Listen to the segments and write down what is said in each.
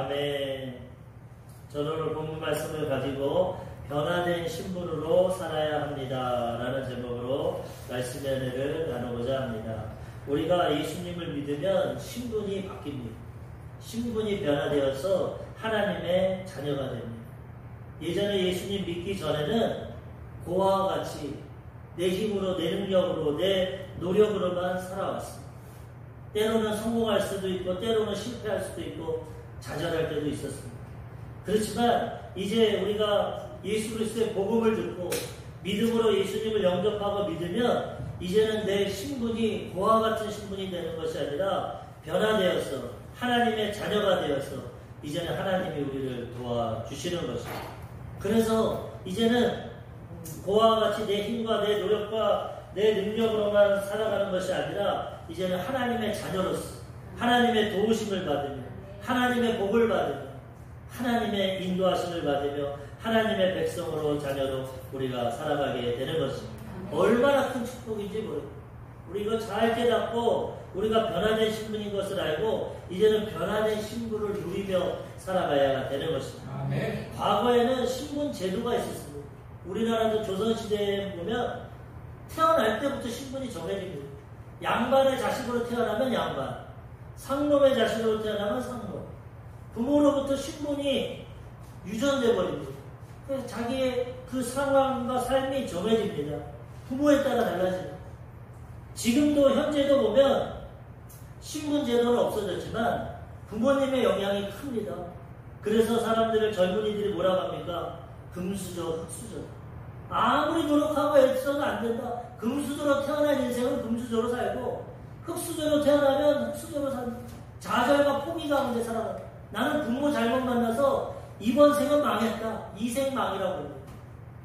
아멘. 저는 오늘 본문 말씀을 가지고 변화된 신분으로 살아야 합니다 라는 제목으로 말씀의 은혜를 나누고자 합니다. 우리가 예수님을 믿으면 신분이 바뀝니다. 신분이 변화되어서 하나님의 자녀가 됩니다. 예전에 예수님 믿기 전에는 고아와 같이 내 힘으로, 내 능력으로, 내 노력으로만 살아왔습니다. 때로는 성공할 수도 있고 때로는 실패할 수도 있고 좌절할 때도 있었습니다. 그렇지만 이제 우리가 예수 그리스도의 복음을 듣고 믿음으로 예수님을 영접하고 믿으면 이제는 내 신분이 고아와 같은 신분이 되는 것이 아니라 변화되어서 하나님의 자녀가 되어서 이제는 하나님이 우리를 도와주시는 것입니다. 그래서 이제는 고아와 같이 내 힘과 내 노력과 내 능력으로만 살아가는 것이 아니라 이제는 하나님의 자녀로서 하나님의 도우심을 받으며 하나님의 복을 받으며 하나님의 인도하심을 받으며 하나님의 백성으로 자녀로 우리가 살아가게 되는 것입니다. 얼마나 큰 축복인지 모릅니다. 우리 이거 잘 깨닫고 우리가 변화된 신분인 것을 알고 이제는 변화된 신분을 누리며 살아가야 되는 것입니다. 아멘. 과거에는 신분 제도가 있었습니다. 우리나라도 조선시대에 보면 태어날 때부터 신분이 정해집니다. 양반의 자식으로 태어나면 양반, 상놈의 자식으로 태어나면 상놈. 부모로부터 신분이 유전돼 버립니다. 그래서 자기의 그 상황과 삶이 정해집니다. 부모에 따라 달라집니다. 지금도 현재도 보면 신분 제도는 없어졌지만 부모님의 영향이 큽니다. 그래서 사람들을 젊은이들이 뭐라고 합니까? 금수저, 흑수저. 아무리 노력하고 애써도 안 된다. 금수저로 태어난 인생은 금수저로 살고 흑수저로 태어나면 흑수저로 산다. 좌절과 포기 가운데 살아간다. 나는 부모 잘못 만나서 이번 생은 망했다. 이 생 망이라고 합니다.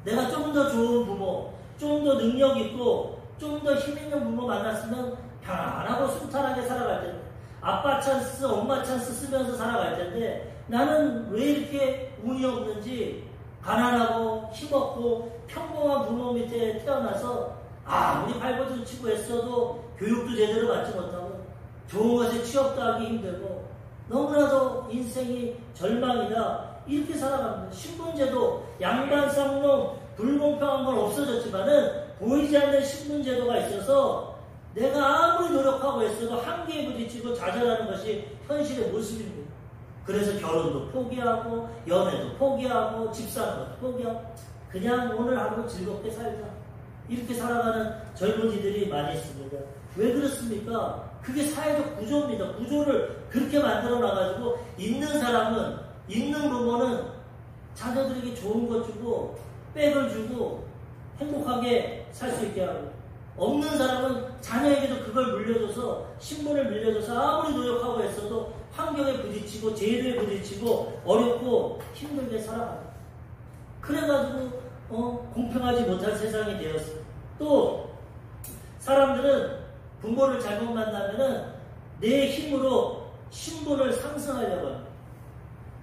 내가 좀 더 좋은 부모, 좀 더 능력 있고 좀 더 힘 있는 부모 만났으면 편안하고 순탄하게 살아갈 텐데 아빠 찬스, 엄마 찬스 쓰면서 살아갈 텐데 나는 왜 이렇게 운이 없는지 가난하고 힘없고 평범한 부모 밑에 태어나서 아무리 발버둥 치고 애써도 교육도 제대로 받지 못하고 좋은 것에 취업도 하기 힘들고 너무나도 인생이 절망이다. 이렇게 살아갑니다. 신분제도, 양반쌍놈, 불공평한 건 없어졌지만은 보이지 않는 신분제도가 있어서 내가 아무리 노력하고 애써도 한계에 부딪히고 좌절하는 것이 현실의 모습입니다. 그래서 결혼도 포기하고 연애도 포기하고 집 사는 것도 포기하고 그냥 오늘 하루 즐겁게 살자. 이렇게 살아가는 젊은이들이 많이 있습니다. 왜 그렇습니까? 그게 사회적 구조입니다. 구조를 그렇게 만들어 놔가지고 있는 사람은, 있는 부모는 자녀들에게 좋은 것 주고 백을 주고 행복하게 살 수 있게 하고 없는 사람은 자녀에게도 그걸 물려줘서 신분을 물려줘서 아무리 노력하고 했어도 환경에 부딪히고 제도에 부딪히고 어렵고 힘들게 살아가요. 그래가지고 공평하지 못한 세상이 되었어요. 또 사람들은 부모를 잘못 만나면은 내 힘으로 신분을 상승하려고 합니다.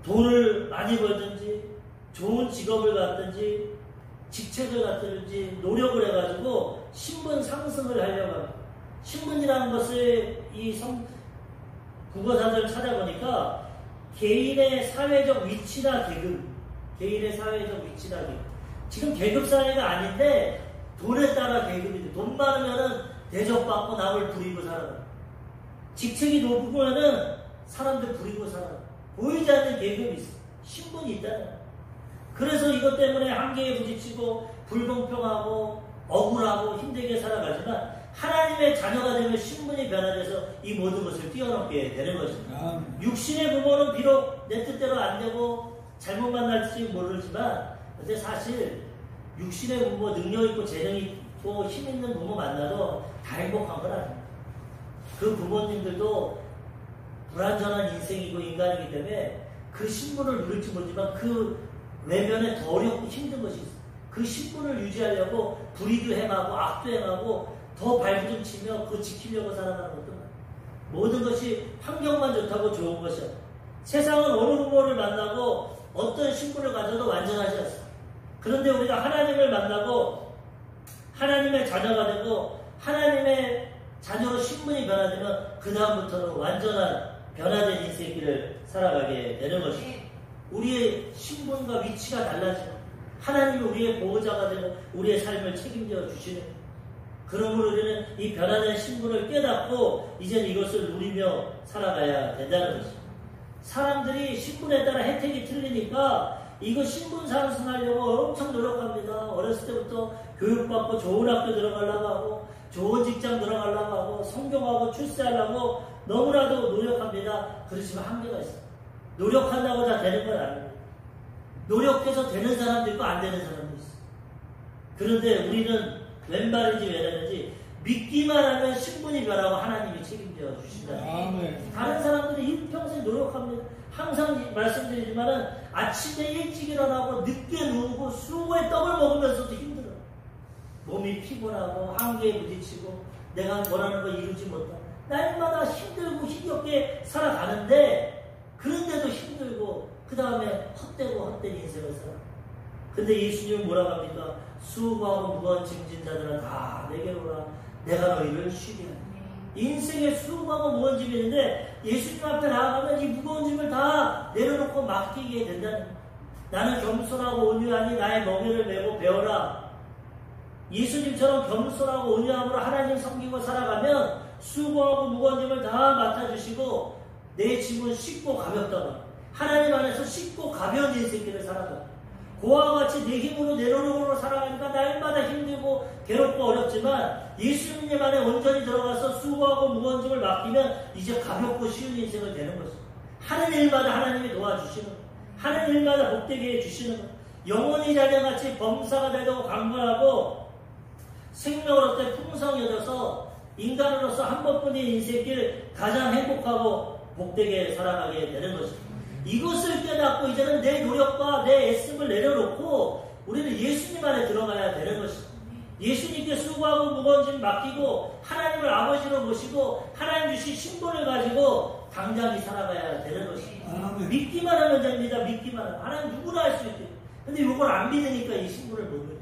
돈을 많이 벌든지 좋은 직업을 갖든지 직책을 갖든지 노력을 해가지고 신분 상승을 하려고 합니다. 신분이라는 것을 국어사전을 찾아보니까 개인의 사회적 위치나 계급, 개인의 사회적 위치나 계급. 지금 계급사회가 아닌데 돈에 따라 계급이 돼. 돈 많으면은 대접받고 남을 부리고 살아가. 직책이 높으면은 사람들 부리고 살아가. 보이지 않는 계급이 있어. 신분이 있다는. 그래서 이것 때문에 한계에 부딪히고 불공평하고 억울하고 힘들게 살아가지만 하나님의 자녀가 되면 신분이 변화돼서 이 모든 것을 뛰어넘게 되는 것입니다. 육신의 부모는 비록 내 뜻대로 안 되고 잘못 만날지 모르지만 근데 사실 육신의 부모, 능력 있고 재능 있고 힘 있는 부모 만나도 다 행복한 건 아닙니다. 그 부모님들도 불완전한 인생이고 인간이기 때문에 그 신분을 누릴지 모르지만 그 외면에 더 어렵고 힘든 것이 있어요. 그 신분을 유지하려고 불의도 행하고 악도 행하고 더 발부둥 치며 그거 지키려고 살아가는 것도 많아요. 모든 것이 환경만 좋다고 좋은 것이야. 세상은 어느 부모를 만나고 어떤 신분을 가져도 완전하지 않습니다. 그런데 우리가 하나님을 만나고 하나님의 자녀가 되고 하나님의 자녀로 신분이 변화되면 그 다음부터는 완전한 변화된 인생길을 살아가게 되는 것입니다. 우리의 신분과 위치가 달라지고 하나님이 우리의 보호자가 되고 우리의 삶을 책임져 주시는, 그러므로 우리는 이 변화된 신분을 깨닫고 이제는 이것을 누리며 살아가야 된다는 것입니다. 사람들이 신분에 따라 혜택이 틀리니까 이거 신분 상승하려고 엄청 노력합니다. 어렸을 때부터 교육받고 좋은 학교 들어가려고 하고 좋은 직장 들어가려고 하고 성공하고 출세하려고 너무나도 노력합니다. 그렇지만 한계가 있어요. 노력한다고 다 되는 건 아닙니다. 노력해서 되는 사람도 있고 안 되는 사람도 있어요. 그런데 우리는 왼발인지 왼발인지 믿기만 하면 신분이 변하고 하나님이 책임져 주신다. 다른 사람들이 일평생 노력합니다. 항상 말씀드리지만은 아침에 일찍 일어나고 늦게 누우고 수고의 떡을 먹으면서도 힘들어요. 몸이 피곤하고 한계에 부딪히고 내가 원하는 거 이루지 못하고 날마다 힘들고 힘겹게 살아가는데, 그런데도 힘들고 그 다음에 헛되고 헛된 인생을 살아. 근데 예수님은 뭐라고 합니까? 수고하고 무거운 짐진 자들은 다 내게로 오라. 내가 너희를 쉬게 하리. 인생에 수고하고 무거운 짐이 있는데 예수님 앞에 나아가면 이 무거운 짐을 다 내려놓고 맡기게 된다는 거예요. 나는 겸손하고 온유하니 나의 멍에를 메고 배워라. 예수님처럼 겸손하고 온유함으로 하나님 섬기고 살아가면 수고하고 무거운 짐을 다 맡아주시고 내 짐은 쉽고 가볍다고, 하나님 안에서 쉽고 가벼운 인생길을 살아가. 그와 같이 내 힘으로 내 노력으로 살아가니까 날마다 힘들고 괴롭고 어렵지만 예수님 안에 온전히 들어가서 수고하고 무거운 짐을 맡기면 이제 가볍고 쉬운 인생을 되는 것입니다. 하는 일마다 하나님이 도와주시는 거예요. 하는 일마다 복되게 해주시는 거예요. 영원히 자녀같이 범사가 되고 강건하고 생명을 얻되 풍성히 얻어서 인간으로서 한 번뿐인 인생길 가장 행복하고 복되게 살아가게 되는 것입니다. 이것을 깨닫고 이제는 내 노력과 내 애씀을 내려놓고 우리는 예수님 안에 들어가야 되는 것입니다. 예수님께 수고하고 무거운 짐 맡기고 하나님을 아버지로 모시고 하나님 주신 신분을 가지고 당장히 살아가야 되는 것입니다. 믿기만 하면 됩니다. 믿기만 하면. 하나님 누구나 할 수 있대요. 근데 이걸 안 믿으니까 이 신분을 못 믿어요.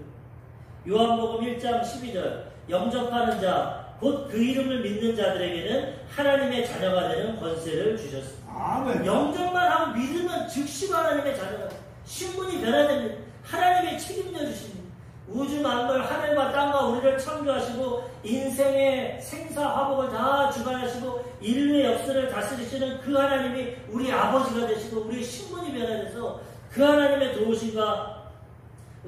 요한복음 1장 12절 영접하는 자 곧 그 이름을 믿는 자들에게는 하나님의 자녀가 되는 권세를 주셨습니다. 아멘. 영접만 하고 믿으면 즉시 하나님의 자녀가 됩니다. 신분이 변화됩니다. 하나님의 책임져 주십니다. 우주 만물 하늘과 땅과 우리를 창조하시고 인생의 생사화복을 다 주관하시고 인류의 역사를 다스리시는 그 하나님이 우리 아버지가 되시고 우리의 신분이 변화돼서 그 하나님의 도우심과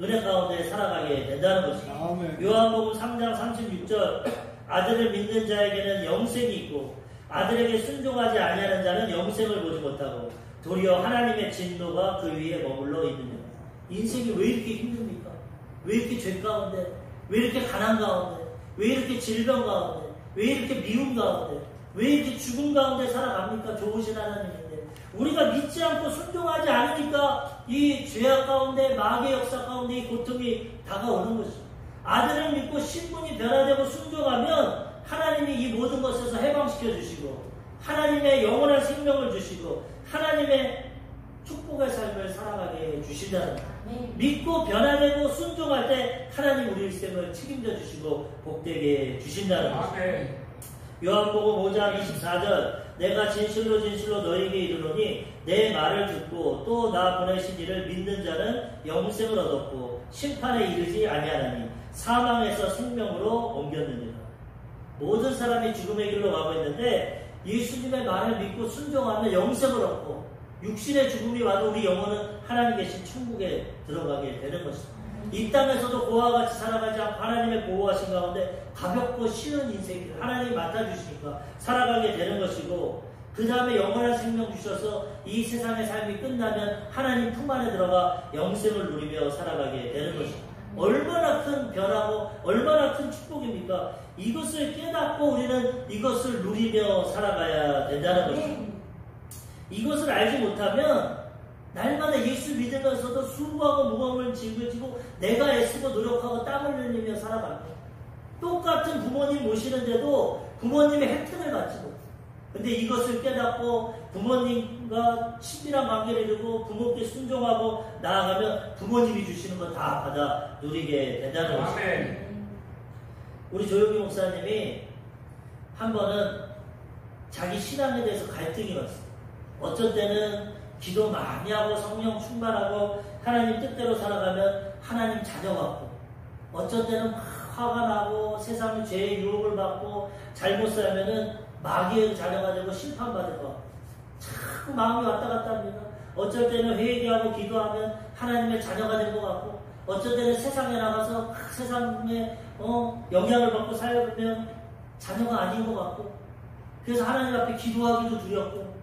은혜 가운데 살아가게 된다는 것입니다. 아멘. 요한복음 3장 36절 아들을 믿는 자에게는 영생이 있고 아들에게 순종하지 아니하는 자는 영생을 보지 못하고 도리어 하나님의 진노가 그 위에 머물러 있느니라. 인생이 왜 이렇게 힘듭니까? 왜 이렇게 죄 가운데, 왜 이렇게 가난 가운데, 왜 이렇게 질병 가운데, 왜 이렇게 미움 가운데, 왜 이렇게 죽음 가운데 살아갑니까? 좋으신 하나님인데 우리가 믿지 않고 순종하지 않으니까 이 죄악 가운데 마귀의 역사 가운데 이 고통이 다가오는 것이죠. 아들을 믿고 신분이 변화되고 순종하면 하나님이 이 모든 것에서 해방시켜 주시고 하나님의 영원한 생명을 주시고 하나님의 축복의 삶을 살아가게 주신다는 거예요. 믿고 변화되고 순종할 때 하나님 우리 일생을 책임져 주시고 복되게 주신다는 거예요. 요한복음 5장 24절 내가 진실로 진실로 너에게 이르노니 내 말을 듣고 또 나 보내신 이를 믿는 자는 영생을 얻었고 심판에 이르지 아니하나니 사망에서 생명으로 옮겼느니라. 모든 사람이 죽음의 길로 가고 있는데 예수님의 말을 믿고 순종하면 영생을 얻고 육신의 죽음이 와도 우리 영혼은 하나님 계신 천국에 들어가게 되는 것입니다. 이 땅에서도 그와 같이 살아가지 않고 하나님의 보호하신 가운데 가볍고 쉬운 인생을 하나님이 맡아주시니까 살아가게 되는 것이고 그 다음에 영원한 생명 주셔서 이 세상의 삶이 끝나면 하나님 품 안에 들어가 영생을 누리며 살아가게 되는 것입니다. 얼마나 큰 변화고 얼마나 큰 축복입니까? 이것을 깨닫고 우리는 이것을 누리며 살아가야 된다는 것입니다. 이것을 알지 못하면 날마다 예수 믿으면서도 수고하고 무거움을 짊어지고 내가 애쓰고 노력하고 땀을 흘리며 살아갑니다. 똑같은 부모님 모시는데도 부모님의 혜택을 받지 못해요. 근데 이것을 깨닫고 부모님과 친밀한 관계를 이루고 부모께 순종하고 나아가면 부모님이 주시는 거 다 받아 누리게 된다는 것입니다. 우리 조용기 목사님이 한 번은 자기 신앙에 대해서 갈등이 왔어요. 어쩔 때는 기도 많이 하고 성령 충만하고 하나님 뜻대로 살아가면 하나님 자녀 같고, 어쩔 때는 막 화가 나고 세상의 죄의 유혹을 받고 잘못 살면은 마귀의 자녀가 되고 심판받을 것 같고, 자꾸 마음이 왔다 갔다 합니다. 어쩔 때는 회개하고 기도하면 하나님의 자녀가 된 것 같고, 어쩔 때는 세상에 나가서 세상에 영향을 받고 살면 자녀가 아닌 것 같고, 그래서 하나님 앞에 기도하기도 두렵고,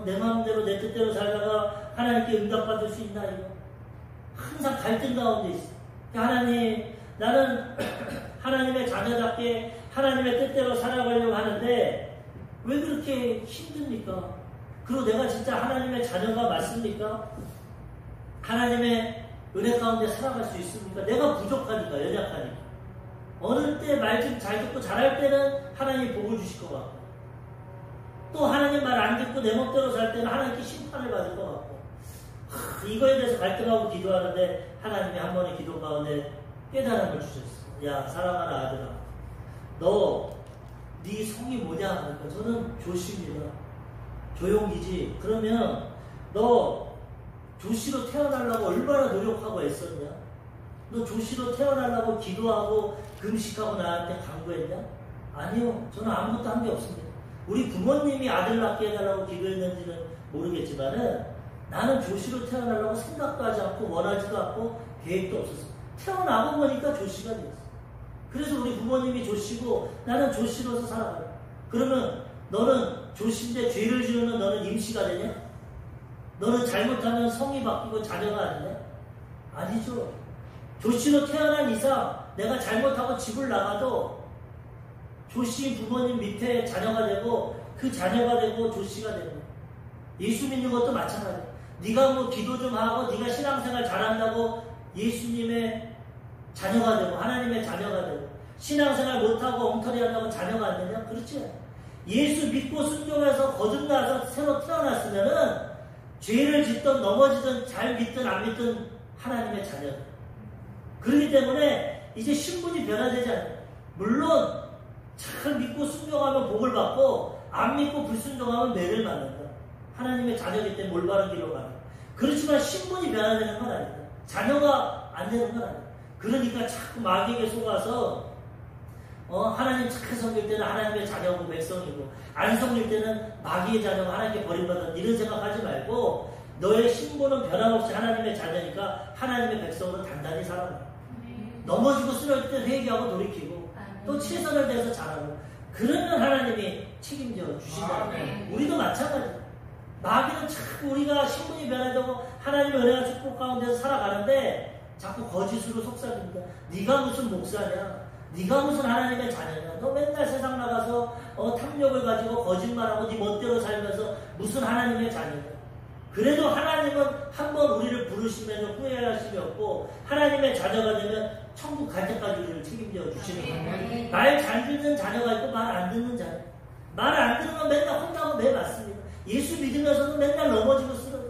내 마음대로 내 뜻대로 살다가 하나님께 응답받을 수 있나, 이거 항상 갈등 가운데 있어. 하나님, 나는 하나님의 자녀답게 하나님의 뜻대로 살아가려고 하는데 왜 그렇게 힘듭니까? 그리고 내가 진짜 하나님의 자녀가 맞습니까? 하나님의 은혜 가운데 살아갈 수 있습니까? 내가 부족하니까, 연약하니까. 어느 때 말 좀 잘 듣고 잘할 때는 하나님 복을 주실 것 같고, 또 하나님 말 안 듣고 내 멋대로 살 때는 하나님께 심판을 받을 것 같고, 이거에 대해서 갈등하고 기도하는데 하나님이 한 번의 기도 가운데 깨달음을 주셨어. 야, 사랑하는 아들아, 네 성이 뭐냐 하니까 저는 조씨입니다. 조용기지. 그러면 너 조씨로 태어나려고 얼마나 노력하고 애썼냐? 너 조씨로 태어나려고 기도하고 금식하고 나한테 간구했냐? 아니요, 저는 아무것도 한 게 없습니다. 우리 부모님이 아들 낳게 해달라고 기도했는지는 모르겠지만은 나는 조씨로 태어나려고 생각도 하지 않고 원하지도 않고 계획도 없었어. 태어나고 보니까 조씨가 되었어. 그래서 우리 부모님이 조씨고 나는 조씨로서 살아가요. 그러면 너는 조씨인데 죄를 지으면 너는 임씨가 되냐? 너는 잘못하면 성이 바뀌고 자녀가 아니냐? 아니죠. 조씨로 태어난 이상 내가 잘못하고 집을 나가도 조씨 부모님 밑에 자녀가 되고 그 자녀가 되고 조씨가 되고, 예수 믿는 것도 마찬가지야. 네가 뭐 기도 좀 하고 네가 신앙생활 잘한다고 예수님의 자녀가 되고 하나님의 자녀가 되고, 신앙생활 못하고 엉터리 한다고 자녀가 안 되냐? 그렇지. 예수 믿고 순종해서 거듭나서 새로 태어났으면은 죄를 짓든 넘어지든 잘 믿든 안 믿든 하나님의 자녀다. 그렇기 때문에 이제 신분이 변화되지 않아요. 물론 잘 믿고 순종하면 복을 받고 안 믿고 불순종하면 매를 맞는다. 하나님의 자녀이기 때문에 올바른 길로 가는. 그렇지만 신분이 변화되는 건 아니다. 자녀가 안 되는 건 아니다. 그러니까 자꾸 마귀에게 속아서 하나님 착한 섬길 때는 하나님의 자녀고 백성이고, 안 섬길 때는 마귀의 자녀가 하나님께 버림받은, 이런 생각하지 말고 너의 신분은 변함없이 하나님의 자녀니까 하나님의 백성으로 단단히 살아라. 넘어지고 쓰러질 때 회개하고 돌이키고 또 최선을 다해서 잘하고, 그러면 하나님이 책임져 주신다. 우리도 마찬가지야. 마귀는 자꾸 우리가 신분이 변화되고 하나님의 은혜와 축복 가운데서 살아가는데 자꾸 거짓으로 속삭입니다. 네가 무슨 목사냐? 네가 무슨 하나님의 자녀냐? 너 맨날 세상 나가서 탐욕을 가지고 거짓말하고 네 멋대로 살면서 무슨 하나님의 자녀냐? 그래도 하나님은 한번 우리를 부르시면 후회하심이 없고 하나님의 자녀가 되면 천국 갈 때까지 우리를 책임져 주시는 거예요. 말 잘 듣는 자녀가 있고 말 안 듣는 자녀. 말 안 듣는 건 맨날 혼나고 매 맞습니다. 예수 믿으면서도 맨날 넘어지고 쓰러져.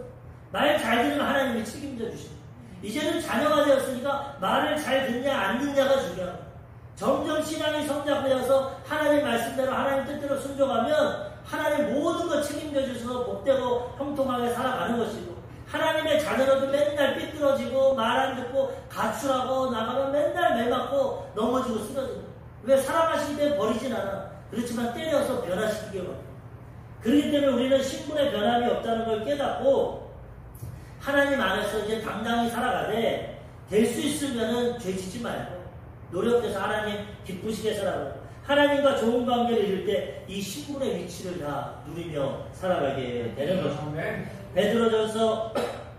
말 잘 들으면 하나님이 책임져 주십니다. 이제는 자녀가 되었으니까 말을 잘 듣냐 안 듣냐가 중요합니다. 점점 신앙이 성장되어서 하나님 말씀대로 하나님 뜻대로 순종하면 하나님 모든 걸 책임져 주셔서 복되고 형통하게 살아가는 것이고, 하나님의 자녀로도 맨날 삐뚤어지고 말 안 듣고 가출하고 나가면 맨날 매 맞고 넘어지고 쓰러집니다. 왜? 사랑하시기 때문에 버리진 않아. 그렇지만 때려서 변화시키게 합니다. 그렇기 때문에 우리는 신분의 변함이 없다는 걸 깨닫고 하나님 안에서 이제 당당히 살아가되, 될 수 있으면은 죄 짓지 말고 노력해서 하나님 기쁘시게 살아가고 하나님과 좋은 관계를 이룰 때 이 신분의 위치를 다 누리며 살아가게 되는 것입니다. 베드로전서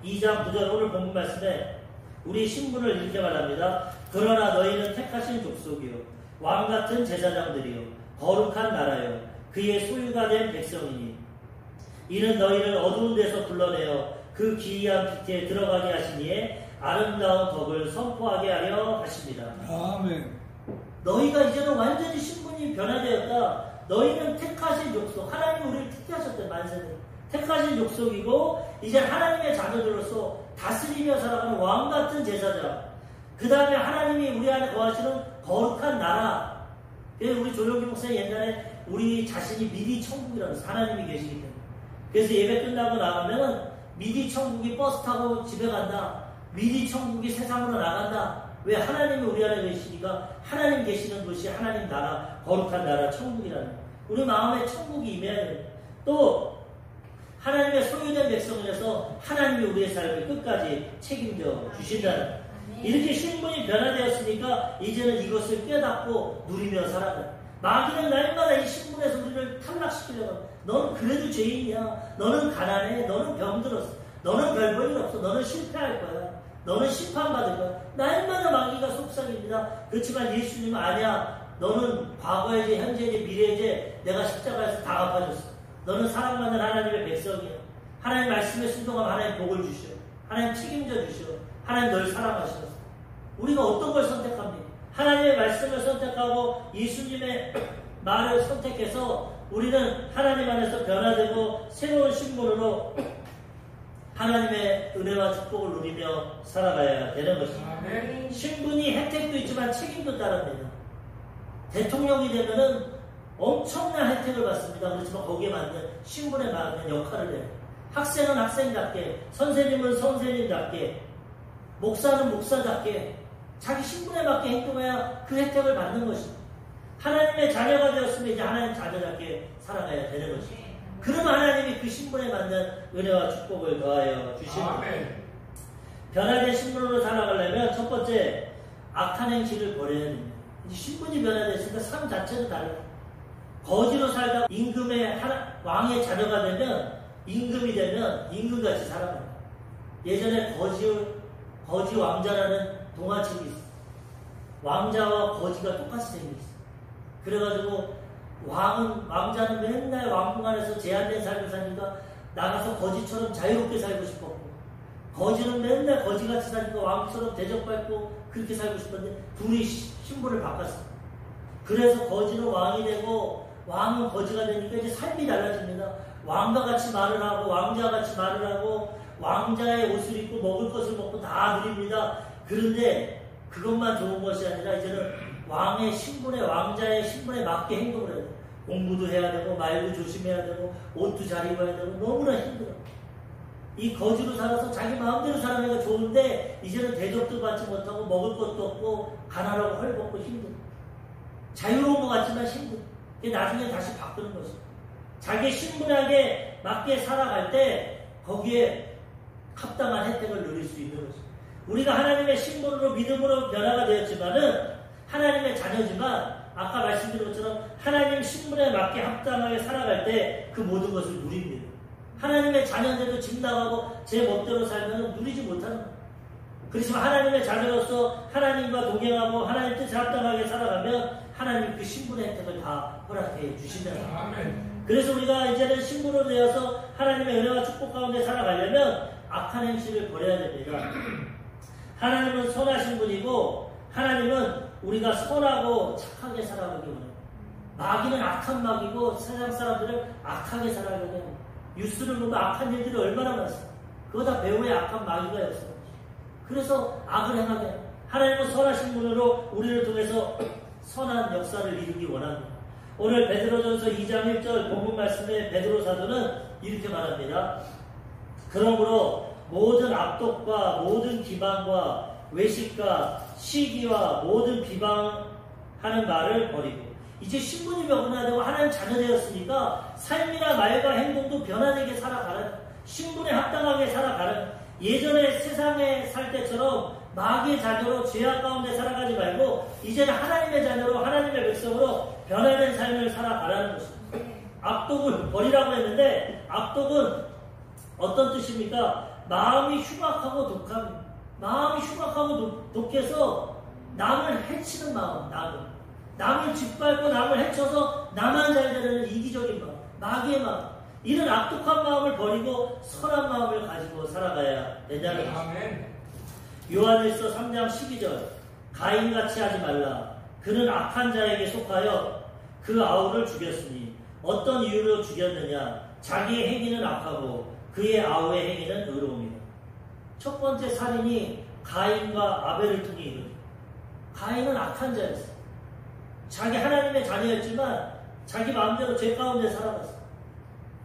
2장 9절 오늘 본문 말씀에 우리 신분을 이렇게 말합니다. 그러나 너희는 택하신 족속이요 왕같은 제사장들이요 거룩한 나라요 그의 소유가 된 백성이니 이는 너희를 어두운 데서 불러내어 그 기이한 빛에 들어가게 하시니에 아름다운 덕을 선포하게 하려 하십니다. 아멘. 너희가 이제는 완전히 신분이 변화되었다. 너희는 택하신 족속, 하나님이 우리를 택하셨대. 만세는 택하신 족속이고 이제 하나님의 자녀들로서 다스리며 살아가는 왕같은 제사장, 그 다음에 하나님이 우리 안에 거하시는 거룩한 나라. 우리 조용기 목사님 옛날에 우리 자신이 미리 천국이라고 해서 하나님이 계시기 때문에 그래서 예배 끝나고 나가면은 미리 천국이 버스 타고 집에 간다. 미리 천국이 세상으로 나간다. 왜? 하나님이 우리 안에 계시니까 하나님 계시는 곳이 하나님 나라, 거룩한 나라, 천국이라는 거예요. 우리 마음에 천국이 임해야 돼요. 또 하나님의 소유된 백성이라서 하나님이 우리의 삶을 끝까지 책임져 주신다는 거예요. 이렇게 신분이 변화되었으니까 이제는 이것을 깨닫고 누리며 살아가요. 마귀는 날마다 이 신분에서 우리를 탈락시키려고 합니다. 너는 그래도 죄인이야. 너는 가난해. 너는 병들었어. 너는 별 볼 일 없어. 너는 실패할 거야. 너는 심판받을 거야. 날마다 마귀가 속삭입니다. 그렇지만 예수님은 아니야. 너는 과거의 죄, 현재의 죄, 미래의 죄 내가 십자가에서 다 갚아줬어. 너는 사랑받는 하나님의 백성이야. 하나님 말씀에 순종하면 하나님 복을 주시오. 하나님 책임져 주시오. 하나님 널 사랑하시오. 우리가 어떤 걸 선택합니까? 하나님의 말씀을 선택하고 예수님의 말을 선택해서 우리는 하나님 안에서 변화되고 새로운 신분으로 하나님의 은혜와 축복을 누리며 살아가야 되는 것입니다. 신분이 혜택도 있지만 책임도 따릅니다. 대통령이 되면은 엄청난 혜택을 받습니다. 그렇지만 거기에 맞는 신분에 맞는 역할을 해요. 학생은 학생답게, 선생님은 선생님답게, 목사는 목사답게 자기 신분에 맞게 행동해야 그 혜택을 받는 것입니다. 하나님의 자녀가 되었으면 이제 하나님 자녀답게 살아가야 되는 것입니다. 그러면 하나님이 그 신분에 맞는 은혜와 축복을 더하여 주십니다. 변화된 신분으로 살아가려면 첫 번째, 악한 행실을 버려야 됩니다. 이제 신분이 변화됐으니까 삶 자체는 달라요. 거지로 살다 임금의 왕의 자녀가 되면, 임금이 되면 임금같이 살아갑니다. 예전에 거지 왕자라는 동화책이 있어요. 왕자와 거지가 똑같이 생겼어요. 그래가지고 왕자는 맨날 왕궁 안에서 제한된 삶을 사니까 나가서 거지처럼 자유롭게 살고 싶었고, 거지는 맨날 거지같이 사니까 왕처럼 대접받고 그렇게 살고 싶었는데 둘이 신분을 바꿨어요. 그래서 거지는 왕이 되고 왕은 거지가 되니까 이제 삶이 달라집니다. 왕과 같이 말을 하고 왕자와 같이 말을 하고 왕자의 옷을 입고 먹을 것을 먹고 다 누립니다. 그런데 그것만 좋은 것이 아니라 이제는 왕의 신분에, 왕자의 신분에 맞게 행동을 해야 돼요. 공부도 해야 되고 말도 조심해야 되고 옷도 잘 입어야 되고 너무나 힘들어요. 이 거지로 살아서 자기 마음대로 사는 애가 좋은데 이제는 대접도 받지 못하고 먹을 것도 없고 가난하고 헐벗고 힘들어요. 자유로운 것 같지만 힘들어요. 나중에 다시 바꾸는 것이죠. 자기 신분에 맞게 살아갈 때 거기에 합당한 혜택을 누릴 수 있는 것이죠. 우리가 하나님의 신분으로 믿음으로 변화가 되었지만은 하나님의 자녀지만 아까 말씀드린 것처럼 하나님 신분에 맞게 합당하게 살아갈 때 그 모든 것을 누립니다. 하나님의 자녀인데도 집 나가고 제 멋대로 살면 누리지 못하는 거예요. 그렇지만 하나님의 자녀로서 하나님과 동행하고 하나님 뜻에 합당하게 살아가면 하나님 그 신분의 혜택을 다 허락해 주신다는 거예요. 그래서 우리가 이제는 신분으로 되어서 하나님의 은혜와 축복 가운데 살아가려면 악한 행실을 버려야 됩니다. 하나님은 선하신 분이고 하나님은 우리가 선하고 착하게 살아가기 원해요. 마귀는 악한 마귀고 세상 사람들은 악하게 살아가게 해요. 뉴스를 보면 악한 일들이 얼마나 많습니까? 그거 다 배후에 악한 마귀가 있어요. 그래서 악을 행하게 해요. 하나님은 선하신 분으로 우리를 통해서 선한 역사를 이루기 원합니다. 오늘 베드로전서 2장 1절 본문 말씀에 베드로 사도는 이렇게 말합니다. 그러므로 모든 악독과 모든 기방과 외식과 시기와 모든 비방하는 말을 버리고, 이제 신분이 변화되고 하나님 자녀 되었으니까 삶이나 말과 행동도 변화되게 살아가는, 신분에 합당하게 살아가는, 예전에 세상에 살 때처럼 마귀의 자녀로 죄악 가운데 살아가지 말고 이제는 하나님의 자녀로 하나님의 백성으로 변화된 삶을 살아가라는 것입니다. 악독을 버리라고 했는데 악독은 어떤 뜻입니까? 마음이 흉악하고 독합니다. 마음이 흉악하고 독해서 남을 해치는 마음, 남을 짓밟고 남을 해쳐서 나만 잘 되려는 이기적인 마음, 마귀의 마음, 이런 악독한 마음을 버리고 선한 마음을 가지고 살아가야 된다는 것입니다. 요한일서 3장 12절 가인같이 하지 말라. 그는 악한 자에게 속하여 그 아우를 죽였으니 어떤 이유로 죽였느냐? 자기의 행위는 악하고 그의 아우의 행위는 의로움이다. 첫 번째 살인이 가인과 아벨을 통해 이루어집니다. 가인은 악한 자였어요. 자기 하나님의 자녀였지만 자기 마음대로 죄 가운데 살아갔어요.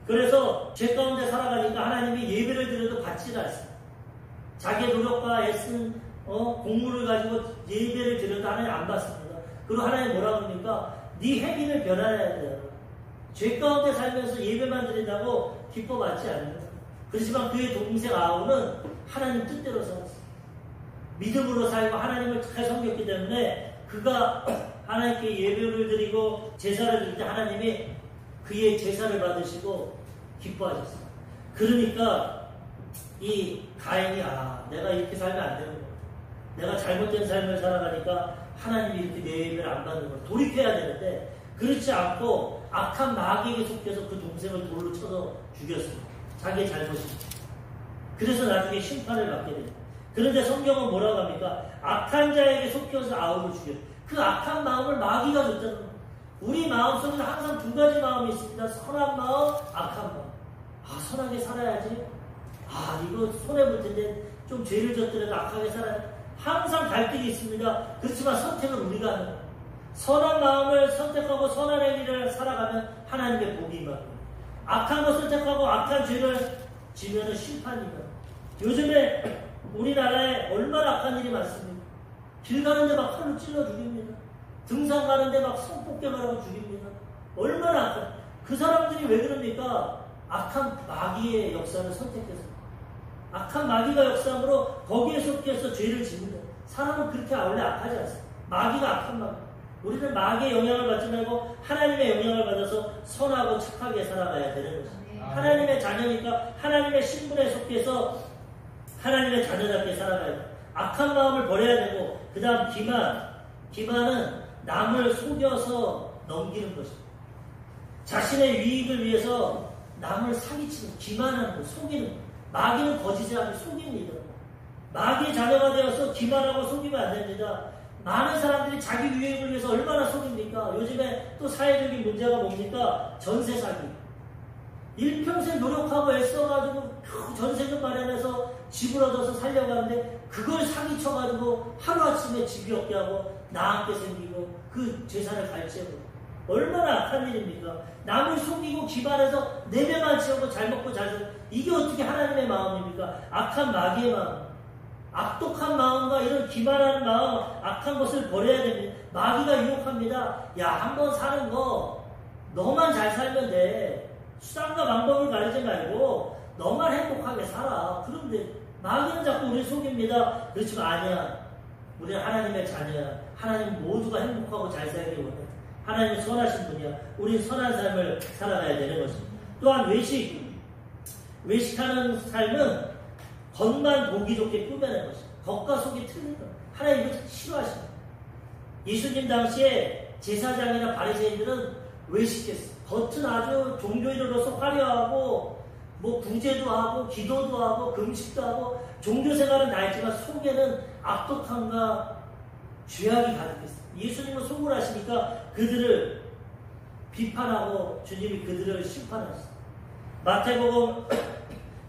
그래서 죄 가운데 살아가니까 하나님이 예배를 드려도 받지를 않습니다. 자기의 노력과 애쓴 공물을 가지고 예배를 드려도 하나님 안 받습니다. 그리고 하나님 뭐라고 합니까? 네 행위를 변화해야 돼요. 죄 가운데 살면서 예배만 드린다고 기뻐받지 않는다. 그렇지만 그의 동생 아우는 하나님 뜻대로 살았어요. 믿음으로 살고 하나님을 잘 섬겼기 때문에 그가 하나님께 예배를 드리고 제사를 드릴 때 하나님이 그의 제사를 받으시고 기뻐하셨어요. 그러니까 이 가인이 내가 이렇게 살면 안 되는 거야. 내가 잘못된 삶을 살아가니까 하나님이 이렇게 내 예배를 안 받는 거야. 돌이켜야 되는데 그렇지 않고 악한 마귀에게 속해서 그 동생을 돌로 쳐서 죽였습니다. 자기의 잘못입니다. 그래서 나중에 심판을 받게 됩니다. 그런데 성경은 뭐라고 합니까? 악한 자에게 속혀서 아우를 죽였어요. 그 악한 마음을 마귀가 줬다는 거예요. 우리 마음속에는 항상 두 가지 마음이 있습니다. 선한 마음, 악한 마음. 선하게 살아야지. 이거 손해볼 텐데 좀 죄를 졌더라도 악하게 살아야 항상 갈등이 있습니다. 그렇지만 선택은 우리가 하는 거예요. 선한 마음을 선택하고 선한 행위를 살아가면 하나님의 복이 임합니다. 악한 것을 택하고 악한 죄를 지면은 심판입니다. 요즘에 우리나라에 얼마나 악한 일이 많습니까? 길 가는데 막 칼로 찔러 죽입니다. 등산 가는데 막 성폭행을 하고 죽입니다. 얼마나 악한, 그 사람들이 왜 그럽니까? 악한 마귀의 역사를 선택해서. 악한 마귀가 역사함으로 거기에 속해서 죄를 짓는다. 사람은 그렇게 원래 악하지 않습니다. 마귀가 악한 마귀. 우리는 마귀의 영향을 받지 말고 하나님의 영향을 받아서 선하고 착하게 살아가야 되는 것입니다. 하나님의 자녀니까 하나님의 신분에 속해서 하나님의 자녀답게 살아가야 돼요. 악한 마음을 버려야 되고, 그 다음 기만은 남을 속여서 넘기는 것입니다. 자신의 유익을 위해서 남을 사기치는, 기만하는 것, 속이는 것. 마귀는 거짓을 하고 속입니다. 마귀의 자녀가 되어서 기만하고 속이면 안 됩니다. 많은 사람들이 자기 유익을 위해서 얼마나 속입니까? 요즘에 또 사회적인 문제가 뭡니까? 전세 사기. 일평생 노력하고 애써가지고 전세금 마련해서 집을 얻어서 살려고 하는데 그걸 사기쳐가지고 하루아침에 집이 없게 하고 나앉게 생기고 그 재산을 갈취하고 얼마나 악한 일입니까? 남을 속이고 기반해서 내배만 채우고 잘 먹고 잘 살고 이게 어떻게 하나님의 마음입니까? 악한 마귀의 마음, 악독한 마음과 이런 기만하는 마음, 악한 것을 버려야 됩니다. 마귀가 유혹합니다. 야, 한번 사는 거 너만 잘 살면 돼. 수단과 방법을 가리지 말고 너만 행복하게 살아. 그런데 마귀는 자꾸 우리를 속입니다. 그렇지만 아니야. 우리는 하나님의 자녀야. 하나님 모두가 행복하고 잘 살기 원해. 하나님은 선하신 분이야. 우리는 선한 삶을 살아가야 되는 것입니다. 또한 외식하는 삶은 겉만 보기 좋게 꾸며낸 것입니다. 겉과 속이 틀린 것. 하나님 이거 싫어하십니다. 예수님 당시에 제사장이나 바리새인들은 외식했어요. 겉은 아주 종교인으로서 화려하고 구제도 하고 기도도 하고 금식도 하고 종교생활은 다 했지만 속에는 악독함과 죄악이 가득했어요. 예수님은 속을 하시니까 그들을 비판하고 주님이 그들을 심판하셨어요. 마태복음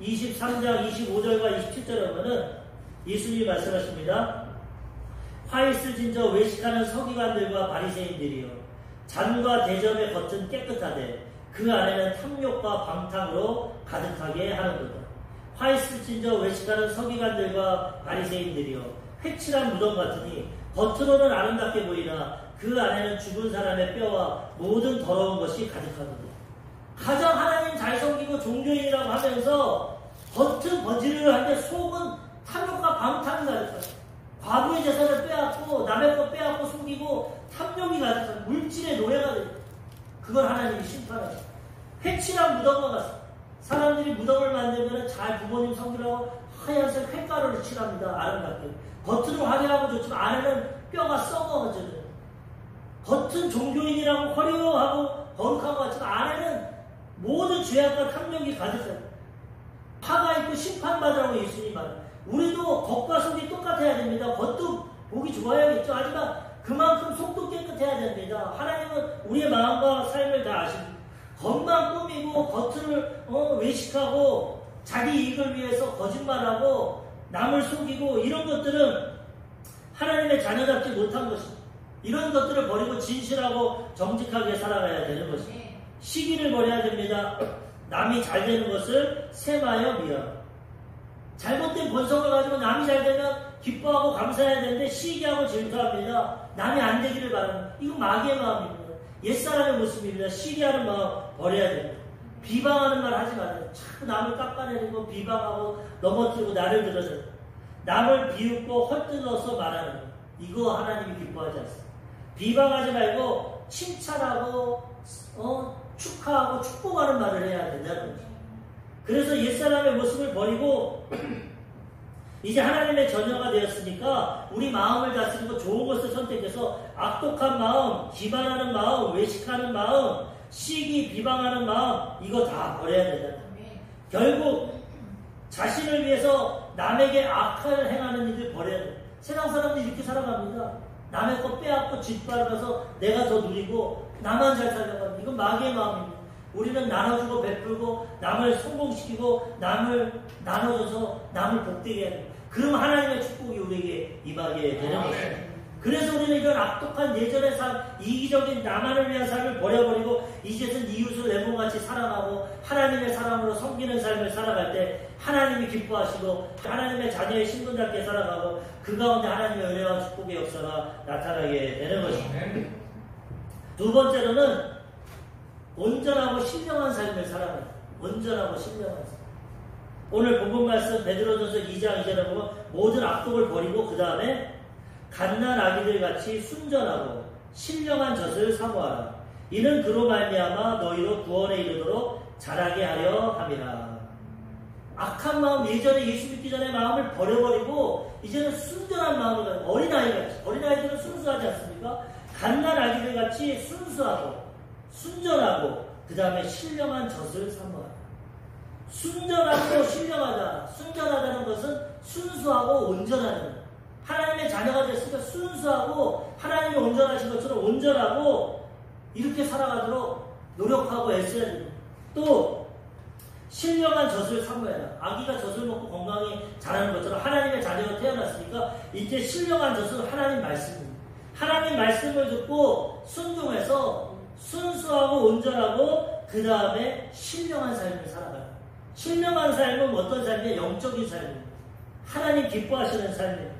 23장 25절과 27절에 보면 예수님이 말씀하십니다. 화 있을 진저 외식하는 서기관들과 바리새인들이요, 잔과 대접의 겉은 깨끗하되 그 안에는 탐욕과 방탕으로 가득하게 하는도다. 화 있을 진저 외식하는 서기관들과 바리새인들이요, 회칠한 무덤 같으니 겉으로는 아름답게 보이나 그 안에는 죽은 사람의 뼈와 모든 더러운 것이 가득하도다. 가장 하나님 잘 섬기고 종교인이라고 하면서 겉은 번지르르한데 속은 탐욕과 방탕이 가득하다. 과부의 재산을 빼앗고 남의 것 빼앗고 속이고 탐욕이 가득한 물질의 노예가 됩니다. 그걸 하나님이 심판하죠. 회칠한 무덤과 같습니다. 사람들이 무덤을 만들면 잘 부모님 섬기라고 하얀색 횟가루를 칠합니다. 아름답게. 겉으로 화려하고 좋지만 안에는 뼈가 썩어져요. 겉은 종교인이라고 화려하고 거룩한 것 같지만 안에는 모든 죄악과 탐욕이 가득해요. 화가 있고 심판받으라고 예수님이 말합니다. 우리도 겉과 속이 똑같아야 됩니다. 겉도 보기 좋아야겠죠. 하지만 그만큼 속도 깨끗해야 됩니다. 하나님은 우리의 마음과 삶을 다 아십니다. 겉만 꾸미고 겉을 외식하고 자기 이익을 위해서 거짓말하고 남을 속이고 이런 것들은 하나님의 자녀답지 못한 것입니다. 이런 것들을 버리고 진실하고 정직하게 살아가야 되는 것입니다. 시기를 버려야 됩니다. 남이 잘 되는 것을 셈하여 미워하고. 잘못된 본성을 가지고 남이 잘 되면 기뻐하고 감사해야 되는데 시기하고 질투합니다. 남이 안 되기를 바라는, 이거 마귀의 마음입니다. 옛사람의 모습입니다. 시기하는 마음 버려야 됩니다. 비방하는 말 하지 말아요. 자꾸 남을 깎아내리고 비방하고 넘어뜨리고 나를 들어서 남을 비웃고 헐뜯어서 말하는 거, 이거 하나님이 기뻐하지 않습니다. 비방하지 말고 칭찬하고 축하하고 축복하는 말을 해야 된다는 거죠. 그래서 옛사람의 모습을 버리고 이제 하나님의 자녀가 되었으니까 우리 마음을 다스리고 좋은 것을 선택해서 악독한 마음, 기만하는 마음, 외식하는 마음, 시기, 비방하는 마음, 이거 다 버려야 된다. 결국 자신을 위해서 남에게 악을 행하는 일을 버려야 돼. 세상 사람들이 이렇게 살아갑니다. 남의 거 빼앗고 짓밟아서 내가 더 누리고 나만 잘 살려고 합니다. 이건 마귀의 마음입니다. 우리는 나눠주고 베풀고 남을 성공시키고 남을 나눠줘서 남을 복되게 해야 됩니다. 그럼 하나님의 축복이 우리에게 임하게 되는 것입니다. 그래서 우리는 이런 악독한 예전의 삶, 이기적인 나만을 위한 삶을 버려버리고 이제는 이웃을 내 몸같이 사랑하고 하나님의 사랑으로 섬기는 삶을 살아갈 때 하나님이 기뻐하시고 하나님의 자녀의 신분답게 살아가고 그 가운데 하나님의 은혜와 축복의 역사가 나타나게 되는 것입니다. 두 번째로는 온전하고 신령한 삶을 살아가는, 온전하고 신령한 삶. 오늘 본문 말씀 베드로전서 2장 2절에 보면 모든 악독을 버리고 그 다음에 갓난 아기들 같이 순전하고 신령한 젖을 사모하라. 이는 그로 말미암아 너희로 구원에 이르도록 자라게 하려 함이라. 악한 마음, 예전에 예수 믿기 전에 마음을 버려버리고 이제는 순전한 마음을 가지고 어린아이같이, 어린아이들은 순수하지 않습니까? 갓난 아기들 같이 순수하고 순전하고 그 다음에 신령한 젖을 사모하라. 순전하고 신령하다. 순전하다는 것은 순수하고 온전하다. 하나님의 자녀가 됐으니까 순수하고 하나님이 온전하신 것처럼 온전하고 이렇게 살아가도록 노력하고 애써야 됩니다. 또 신령한 젖을 사모해라. 아기가 젖을 먹고 건강히 자라는 것처럼 하나님의 자녀가 태어났으니까 이제 신령한 젖은 하나님 말씀입니다. 하나님 말씀을 듣고 순종해서 순수하고 온전하고 그 다음에 신령한 삶을 살아가라. 신령한 삶은 어떤 삶이에요? 영적인 삶입니다. 하나님 기뻐하시는 삶입니다.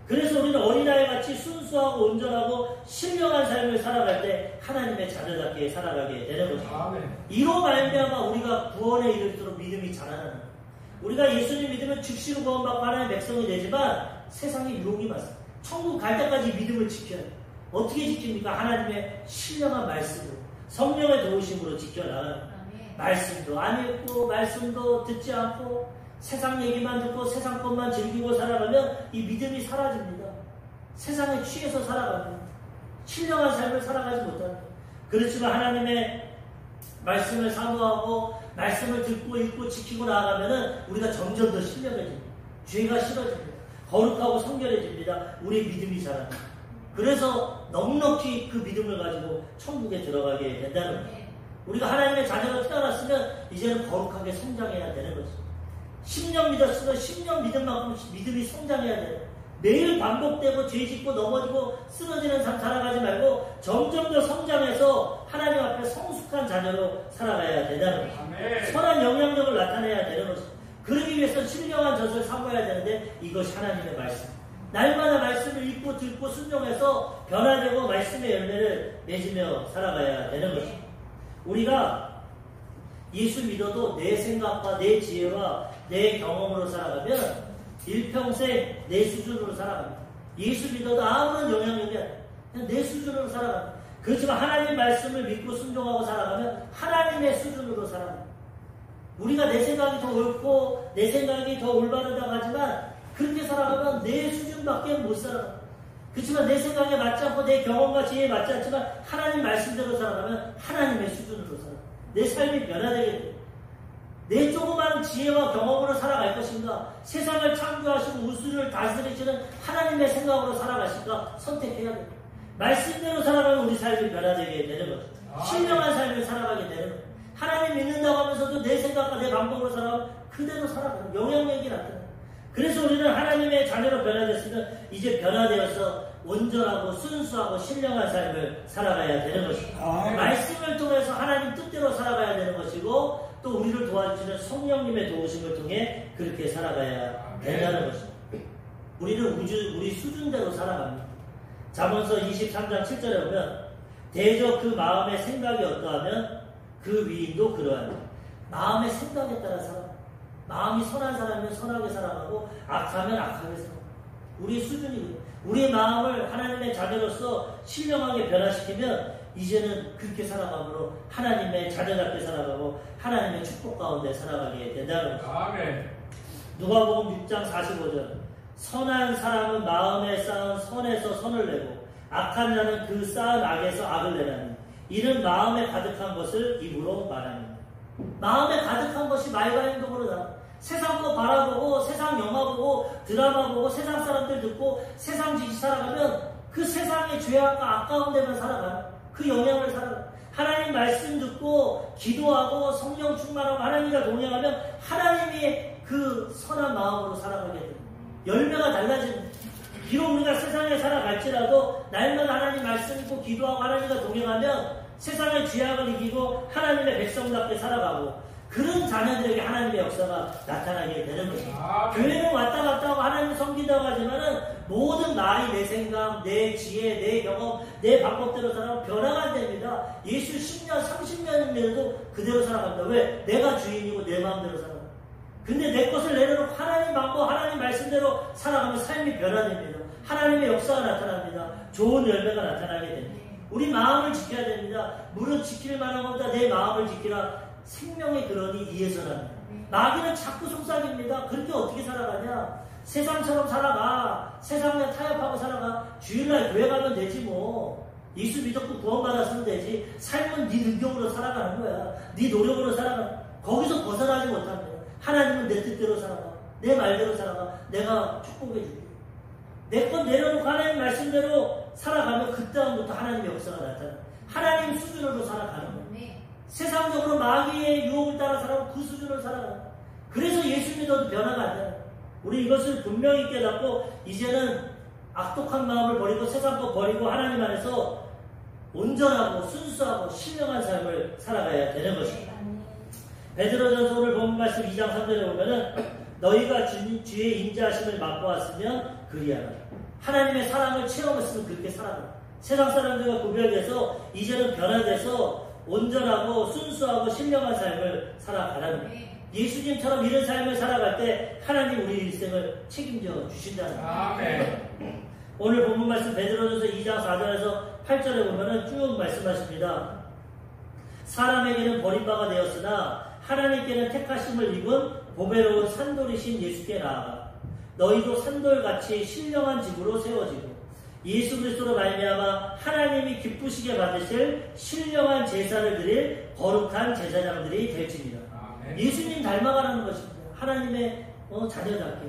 그래서 우리는 어린아이같이 순수하고 온전하고 신령한 삶을 살아갈 때 하나님의 자녀답게 살아가게 되는 것입니다. 이로 말미암아 우리가 구원에 이르도록 믿음이 자라나는 거예요. 우리가 예수님 믿으면 즉시로 구원받고 하나님의 백성이 되지만 세상에 유혹이 많습니다. 천국 갈 때까지 믿음을 지켜야 돼요. 어떻게 지킵니까? 하나님의 신령한 말씀으로, 성령의 도우심으로 지켜나가는 거예요. 말씀도 안 읽고 말씀도 듣지 않고 세상 얘기만 듣고 세상 것만 즐기고 살아가면 이 믿음이 사라집니다. 세상에 취해서 살아갑니다. 신령한 삶을 살아가지 못합니다. 그렇지만 하나님의 말씀을 사모하고 말씀을 듣고 읽고 지키고 나아가면 우리가 점점 더 신령해집니다. 죄가 싫어집니다. 거룩하고 성결해집니다. 우리의 믿음이 자랍니다. 그래서 넉넉히 그 믿음을 가지고 천국에 들어가게 된다는 거예요. 우리가 하나님의 자녀가 태어났으면 이제는 거룩하게 성장해야 되는 거죠. 10년 믿었으면 10년 믿은 만큼 믿음이 성장해야 돼요. 매일 반복되고 죄짓고 넘어지고 쓰러지는 삶 살아가지 말고 점점 더 성장해서 하나님 앞에 성숙한 자녀로 살아가야 된다는 거죠. 선한 영향력을 나타내야 되는 거죠. 그러기 위해서 신령한 젖을 사모해야 되는데 이것이 하나님의 말씀. 날마다 말씀을 읽고 듣고 순종해서 변화되고 말씀의 열매를 맺으며 살아가야 되는 거죠. 우리가 예수 믿어도 내 생각과 내 지혜와 내 경험으로 살아가면 일평생 내 수준으로 살아갑니다. 예수 믿어도 아무런 영향력이 아니에요. 그냥 내 수준으로 살아갑니다. 그렇지만 하나님 말씀을 믿고 순종하고 살아가면 하나님의 수준으로 살아갑니다. 우리가 내 생각이 더 옳고 내 생각이 더 올바르다고 하지만 그렇게 살아가면 내 수준밖에 못 살아갑니다. 그렇지만 내 생각에 맞지 않고 내 경험과 지혜에 맞지 않지만 하나님 말씀대로 살아가면 하나님의 수준으로 살아갑니다. 내 삶이 변화되게 됩니다. 내 조그마한 지혜와 경험으로 살아갈 것인가? 세상을 창조하시고 우주를 다스리시는 하나님의 생각으로 살아가실까? 선택해야 됩니다. 말씀대로 살아가면 우리 삶이 변화되게 되는 거죠. 신령한 삶을 살아가게 되는 거죠. 하나님 믿는다고 하면서도 내 생각과 내 방법으로 살아가면 그대로 살아가는 영향력이 나타나요. 그래서 우리는 하나님의 자녀로 변화됐으면 이제 변화되어서 온전하고 순수하고 신령한 삶을 살아가야 되는 것입니다. 말씀을 통해서 하나님 뜻대로 살아가야 되는 것이고 또 우리를 도와주시는 성령님의 도우심을 통해 그렇게 살아가야 된다는 것입니다. 우리는 우리 수준대로 살아갑니다. 잠언서 23장 7절에 보면 대저 그 마음의 생각이 어떠하면 그 위인도 그러하니 마음의 생각에 따라 살아. 마음이 선한 사람이면 선하게 살아가고 악하면 악하게 살아가고 우리의 수준이거든요. 우리의 마음을 하나님의 자녀로서 신령하게 변화시키면 이제는 그렇게 살아감으로 하나님의 자녀답게 살아가고 하나님의 축복 가운데 살아가게 된다는 것입니다. 아멘. 누가복음 6장 45절 선한 사람은 마음에 쌓은 선에서 선을 내고 악한 자는 그 쌓은 악에서 악을 내라니 이는 마음에 가득한 것을 입으로 말하니 마음에 가득한 것이 말과 행동으로 나 세상 거 바라보고 세상 영화 보고 드라마 보고 세상 사람들 듣고 세상 지시 살아가면 그 세상의 죄악과 아까운 데만 살아가는 그 영향을 살아가 하나님 말씀 듣고 기도하고 성령 충만하고 하나님과 동행하면 하나님이 그 선한 마음으로 살아가게 됩니다. 열매가 달라지는 비록 우리가 세상에 살아갈지라도 날마다 하나님 말씀 듣고 기도하고 하나님과 동행하면 세상의 죄악을 이기고 하나님의 백성답게 살아가고 그런 자녀들에게 하나님의 역사가 나타나게 되는 것입니다. 교회는 왔다 갔다 하고 하나님을 섬긴다고 하지만은 모든 말이 내 생각, 내 지혜, 내 경험, 내 방법대로 살아가면 변화가 안 됩니다. 예수 10년, 30년이라도 그대로 살아갑니다. 왜? 내가 주인이고 내 마음대로 살아갑니다. 근데 내 것을 내려놓고 하나님 방법, 하나님 말씀대로 살아가면 삶이 변화됩니다. 하나님의 역사가 나타납니다. 좋은 열매가 나타나게 됩니다. 우리 마음을 지켜야 됩니다. 무릇 지킬 만한 것보다 내 마음을 지키라. 생명의 근원이 이에서 납니다. 마귀는 자꾸 속삭입니다. 그렇게 어떻게 살아가냐? 세상처럼 살아가. 세상에 타협하고 살아가. 주일날 교회 가면 되지 뭐. 예수 믿었고 구원받았으면 되지. 삶은 네 능력으로 살아가는 거야. 네 노력으로 살아가는 거야. 거기서 벗어나지 못합니다. 하나님은 내 뜻대로 살아가. 내 말대로 살아가. 내가 축복해 줄게. 내 것 내려놓고 하나님 말씀대로 살아가면 그 다음부터 하나님의 역사가 나타나. 하나님 수준으로 살아가는 거야. 세상적으로 마귀의 유혹을 따라 살아가고 그 수준으로 살아가. 그래서 예수 믿어도 변화가 안 되는. 우리 이것을 분명히 깨닫고 이제는 악독한 마음을 버리고 세상 것 버리고 하나님 안에서 온전하고 순수하고 신령한 삶을 살아가야 되는 것입니다. 베드로전서 오늘 본 말씀 2장 3절에 보면은 너희가 주의 인자하심을 맛보았으면 그리하라. 하나님의 사랑을 체험했으면 그렇게 살아라. 세상 사람들과 구별돼서 이제는 변화돼서 온전하고 순수하고 신령한 삶을 살아가라는 거예요. 예수님처럼 이런 삶을 살아갈 때 하나님 우리 일생을 책임져 주신다는 거예요. 아멘. 오늘 본문 말씀 베드로전서 2장 4절에서 8절에 보면은 쭉 말씀하십니다. 사람에게는 버림바가 되었으나 하나님께는 택하심을 입은 보배로운 산돌이신 예수께 나아가 너희도 산돌같이 신령한 집으로 세워지고 예수 그리스도로 말미암아 하나님이 기쁘시게 받으실 신령한 제사를 드릴 거룩한 제사장들이 될지니라. 예수님 닮아가는 것입니다. 하나님의 자녀답게.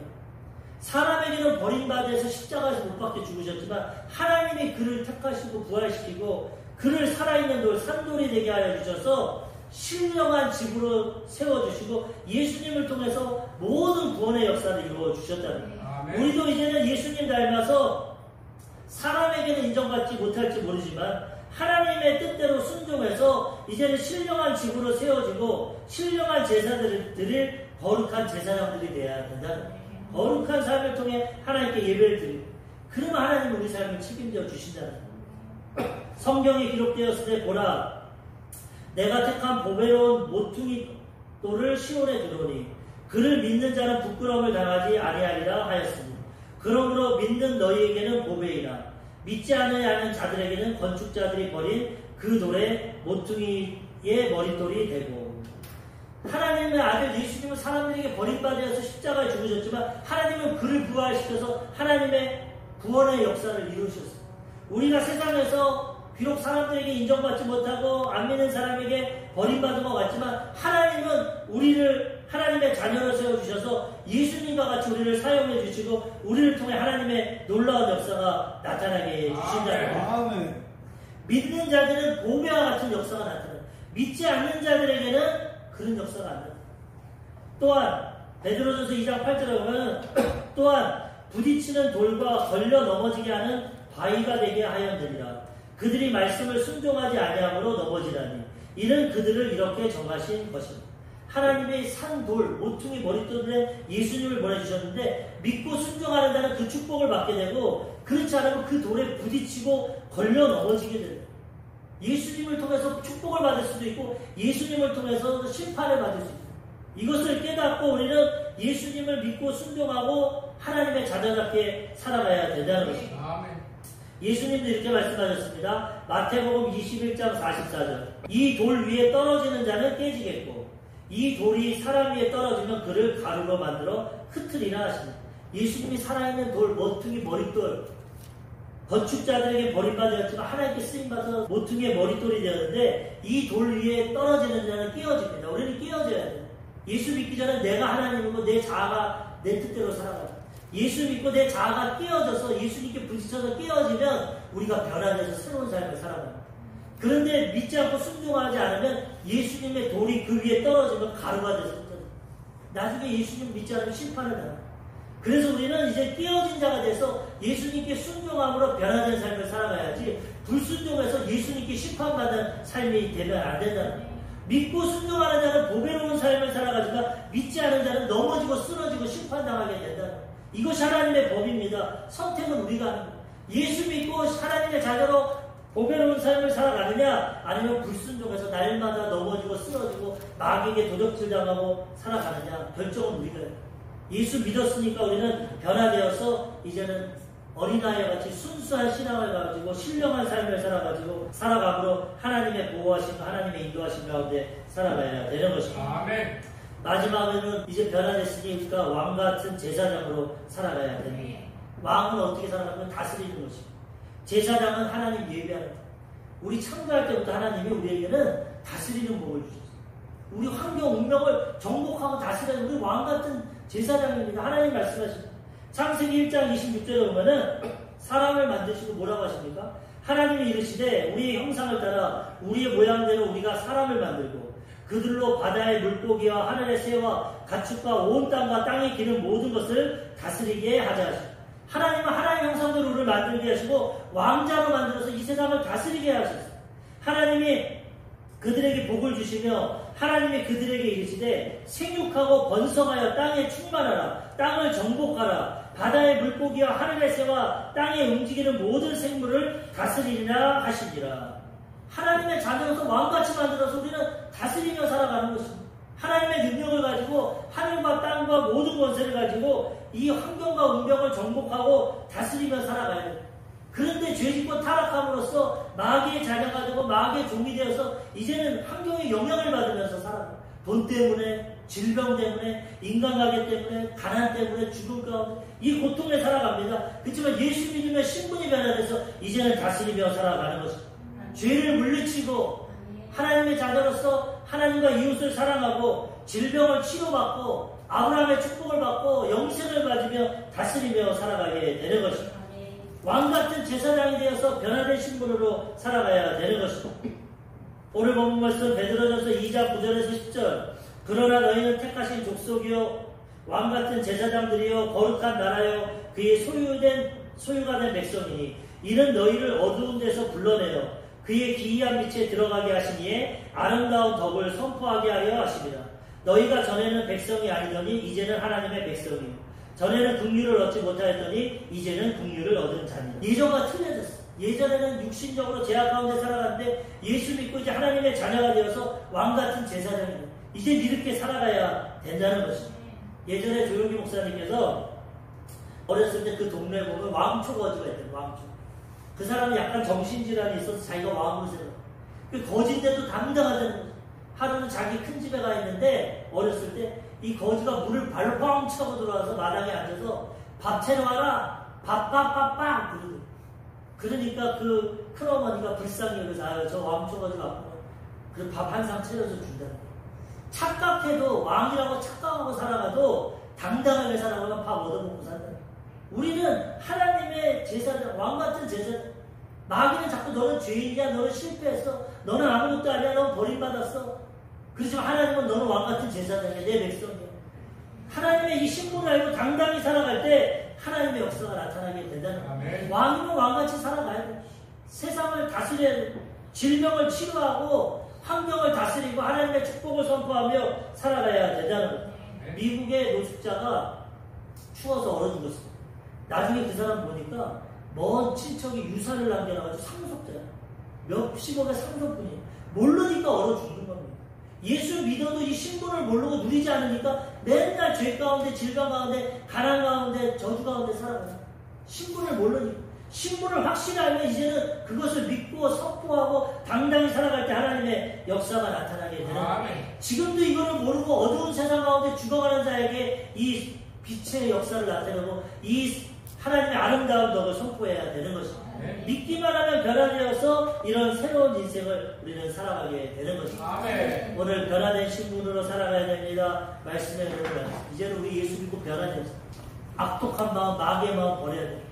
사람에게는 버림받아서 십자가에서 못 박혀 죽으셨지만 하나님이 그를 택하시고 부활시키고 그를 살아있는 돌, 산돌이 되게 하여 주셔서 신령한 집으로 세워주시고 예수님을 통해서 모든 구원의 역사를 이루어 주셨다는 거예요. 우리도 이제는 예수님 닮아서 사람에게는 인정받지 못할지 모르지만 하나님의 뜻대로 순종해서 이제는 신령한 집으로 세워지고 신령한 제사들을 드릴 거룩한 제사장들이 되어야 된다는 거예요. 거룩한 삶을 통해 하나님께 예배를 드리고 그러면 하나님은 우리 삶을 책임져 주신다는 거예요. 성경에 기록되었을 때 보라 내가 택한 보배로운 모퉁이 돌을 시온에 두노니 그를 믿는 자는 부끄러움을 당하지 아니하리라 하였으니 그러므로 믿는 너희에게는 보배이나 믿지 않는 자들에게는 건축자들이 버린 그 돌의 모퉁이의 머릿돌이 되고 하나님의 아들 예수님은 사람들에게 버림받아서 십자가에 죽으셨지만 하나님은 그를 부활시켜서 하나님의 구원의 역사를 이루셨어요. 우리가 세상에서 비록 사람들에게 인정받지 못하고 안 믿는 사람에게 버림받은 것 같지만 하나님은 우리를 하나님의 자녀로 세워주셔서 예수님과 같이 우리를 사용해 주시고 우리를 통해 하나님의 놀라운 역사가 나타나게 해주신다는 거예요. 믿는 자들은 보배와 같은 역사가 나타나요. 믿지 않는 자들에게는 그런 역사가 안 나타나요. 또한 베드로전서 2장 8절에 보면 또한 부딪히는 돌과 걸려 넘어지게 하는 바위가 되게 하였느니라. 그들이 말씀을 순종하지 아니함으로 넘어지다니 이는 그들을 이렇게 정하신 것입니다. 하나님의 산돌, 모퉁이 머릿돌에 예수님을 보내주셨는데 믿고 순종하는 자는 그 축복을 받게 되고 그렇지 않으면 그 돌에 부딪히고 걸려 넘어지게 됩니다. 예수님을 통해서 축복을 받을 수도 있고 예수님을 통해서 심판을 받을 수 있습니다. 이것을 깨닫고 우리는 예수님을 믿고 순종하고 하나님의 자녀답게 살아가야 된다는 것입니다. 예수님도 이렇게 말씀하셨습니다. 마태복음 21장 44절. 이 돌 위에 떨어지는 자는 깨지겠고 이 돌이 사람 위에 떨어지면 그를 가루로 만들어 흩으리라 하십니다. 예수님이 살아있는 돌, 모퉁이 머릿돌, 건축자들에게 버림받았지만 하나님께 쓰임받아서 모퉁이의 머릿돌이 되었는데 이 돌 위에 떨어지는 자는 깨어집니다. 우리는 깨어져야 돼요. 예수 믿기 전에 내가 하나님이고 내 자아가 내 뜻대로 살아가요. 예수 믿고 내 자아가 깨어져서 예수님께 부딪혀서 깨어지면 우리가 변화돼서 새로운 삶을 살아갑니다. 그런데 믿지 않고 순종하지 않으면 예수님의 돌이 그 위에 떨어지면 가루가 돼서 나중에 예수님 믿지 않으면 심판을 당합니다. 그래서 우리는 이제 깨어진 자가 돼서 예수님께 순종함으로 변화된 삶을 살아가야지 불순종해서 예수님께 심판받는 삶이 되면 안 된다는 거예요. 믿고 순종하는 자는 보배로운 삶을 살아가지만 믿지 않은 자는 넘어지고 쓰러지고 심판당하게 된다는 거예요. 이것이 하나님의 법입니다. 선택은 우리가 하는 거예요. 예수 믿고 하나님의 자녀로 보배로운 삶을 살아가느냐 아니면 불순종해서 날마다 넘어지고 쓰러지고 마귀에게 도적질당하고 살아가느냐 결정은 우리가 해요. 예수 믿었으니까 우리는 변화되어서 이제는 어린아이와 같이 순수한 신앙을 가지고 신령한 삶을 살아가므로 하나님의 보호하심과 하나님의 인도하심 가운데 살아가야 되는 것입니다. 아멘. 마지막에는 이제 변화됐으니까 왕같은 제사장으로 살아가야 됩니다. 왕은 어떻게 살아가면 다스리는 것입니다. 제사장은 하나님 예배하는 것. 우리 창조할 때부터 하나님이 우리에게는 다스리는 법을 주셨어요. 우리 환경, 운명을 정복하고 다스리는 우리 왕같은 제사장입니다. 하나님 말씀하십니다. 창세기 1장 26절에 보면은 사람을 만드시고 뭐라고 하십니까? 하나님이 이르시되 우리의 형상을 따라 우리의 모양대로 우리가 사람을 만들고 그들로 바다의 물고기와 하늘의 새와 가축과 온 땅과 땅에 기는 모든 것을 다스리게 하자 하십니다. 하나님은 하나님 형상대로 우리를 만들게 하시고 왕자로 만들어서 이 세상을 다스리게 하셨어요. 하나님이 그들에게 복을 주시며 하나님이 그들에게 이르시되 생육하고 번성하여 땅에 충만하라. 땅을 정복하라. 바다의 물고기와 하늘의 새와 땅에 움직이는 모든 생물을 다스리리라 하시니라. 하나님의 자녀로서 왕같이 만들어서 우리는 다스리며 살아가는 것입니다. 하나님의 능력을 가지고 하늘과 땅과 모든 권세를 가지고 이 환경과 운명을 정복하고 다스리며 살아가야 돼요. 그런데 죄짓고 타락함으로써 마귀의 자녀가 되고 마귀의 종이 되어서 이제는 환경의 영향을 받으면서 살아가요. 돈 때문에, 질병 때문에, 인간관계 때문에, 가난 때문에, 죽음 가운데 이 고통에 살아갑니다. 그렇지만 예수 믿으면 신분이 변화돼서 이제는 다스리며 살아가는 것입니다. 죄를 물리치고 하나님의 자녀로서 하나님과 이웃을 사랑하고 질병을 치료받고 아브라함의 축복을 받고 영생을 가지며 다스리며 살아가게 되는 것입니다. 왕같은 제사장이 되어서 변화된 신분으로 살아가야 되는 것입니다. 오늘 본문 말씀 베드로전서 2장 9절에서 10절. 그러나 너희는 택하신 족속이요 왕같은 제사장들이요 거룩한 나라요 그의 소유가 된 백성이니 이는 너희를 어두운 데서 불러내어 그의 기이한 빛에 들어가게 하시니에 아름다운 덕을 선포하게 하려 하십니다. 너희가 전에는 백성이 아니더니 이제는 하나님의 백성이요 전에는 긍휼을 얻지 못하였더니 이제는 긍휼을 얻은 자니. 예전과 틀려졌어. 예전에는 육신적으로 죄악 가운데 살아갔는데 예수 믿고 이제 하나님의 자녀가 되어서 왕같은 제사장입니다. 이제 이렇게 살아가야 된다는 것입니다. 예전에 조용기 목사님께서 어렸을 때 그 동네에 보면 왕초거지가 있대요. 왕초. 그 사람은 약간 정신질환이 있어서 자기가 왕으로 생각. 그 거지인데도 당당하다는 거죠. 하루는 자기 큰 집에 가 있는데 어렸을 때 이 거지가 물을 발로 뻥 차고 들어와서 마당에 앉아서 밥 차려와라. 밥 그러더니. 그러니까 그 큰어머니가 불쌍히 여기서 아유 저 왕초거지 왔구나. 그래서 밥 한 상 차려서 준다는 거예요. 착각해도 왕이라고 착각하고 살아가도 당당하게 살아가면 밥 얻어먹고 산다. 우리는 하나님의 제사장, 왕같은 제사장. 마귀는 자꾸 너는 죄인이야, 너는 실패했어, 너는 아무것도 아니야, 너는 버림받았어. 그렇지만 하나님은 너는 왕같은 제사장이야, 내 백성이야. 하나님의 이 신분을 알고 당당히 살아갈 때 하나님의 역사가 나타나게 된다는 거예요. 왕이면 왕같이 살아가야 돼. 세상을 다스려야 돼. 질병을 치료하고 환경을 다스리고 하나님의 축복을 선포하며 살아가야 된다는 거예요. 미국의 노숙자가 추워서 얼어 죽었어요. 나중에 그 사람 보니까 먼 친척이 유산을 남겨놔가지고 상속자야. 몇십억의 상속분이에요. 모르니까 얼어 죽는 겁니다. 예수 믿어도 이 신분을 모르고 누리지 않으니까 맨날 죄 가운데, 질병 가운데, 가난 가운데, 저주 가운데 살아가요. 신분을 모르니까. 신분을 확실히 알면 이제는 그것을 믿고 선포하고 당당히 살아갈 때 하나님의 역사가 나타나게 되는 거예요. 지금도 이거를 모르고 어두운 세상 가운데 죽어가는 자에게 이 빛의 역사를 나타내고 이 하나님의 아름다운 덕을 선포해야 되는 것입니다. 믿기만 하면 변화되어서 이런 새로운 인생을 우리는 살아가게 되는 것입니다. 오늘 변화된 신분으로 살아가야 됩니다. 말씀에 보면 이제는 우리 예수 믿고 변화되었습니다. 악독한 마음, 마귀의 마음 버려야 됩니다.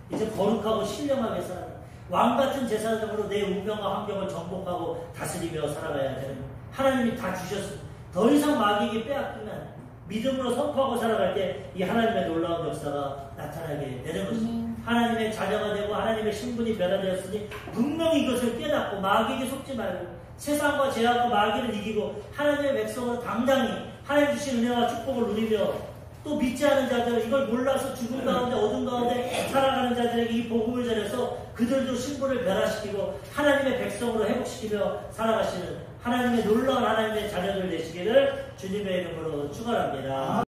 이제 거룩하고 신령하게 살아가 왕같은 제사장으로 내 운명과 환경을 정복하고 다스리며 살아가야 되는 거예요. 하나님이 다 주셨습니다. 더 이상 마귀에게 빼앗기면 믿음으로 선포하고 살아갈 때 이 하나님의 놀라운 역사가 나타나게 되는 것입니다. 하나님의 자녀가 되고 하나님의 신분이 변화되었으니 분명히 이것을 깨닫고 마귀에게 속지 말고 세상과 죄악과 마귀를 이기고 하나님의 백성으로 당당히 하나님 주신 은혜와 축복을 누리며 또 믿지 않은 자들, 이걸 몰라서 죽음 가운데 어둠 가운데 살아가는 자들에게 이 복음을 전해서 그들도 신분을 변화시키고 하나님의 백성으로 회복시키며 살아가시는 하나님의 놀라운 하나님의 자녀들 되시기를 주님의 이름으로 축원합니다.